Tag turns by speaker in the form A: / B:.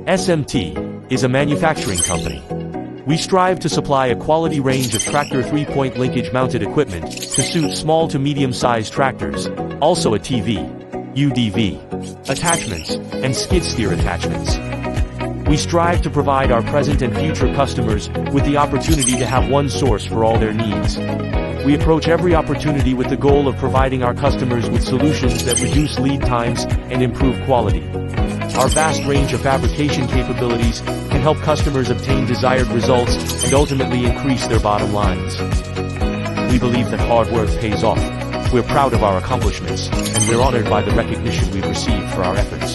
A: SMT is a manufacturing company. We strive to supply a quality range of tractor 3-point linkage-mounted equipment to suit small to medium-sized tractors, also a TV, UDV, attachments, and skid steer attachments. We strive to provide our present and future customers with the opportunity to have one source for all their needs. We approach every opportunity with the goal of providing our customers with solutions that reduce lead times and improve quality. Our vast range of fabrication capabilities can help customers obtain desired results and ultimately increase their bottom lines. We believe that hard work pays off. We're proud of our accomplishments, and we're honored by the recognition we've received for our efforts.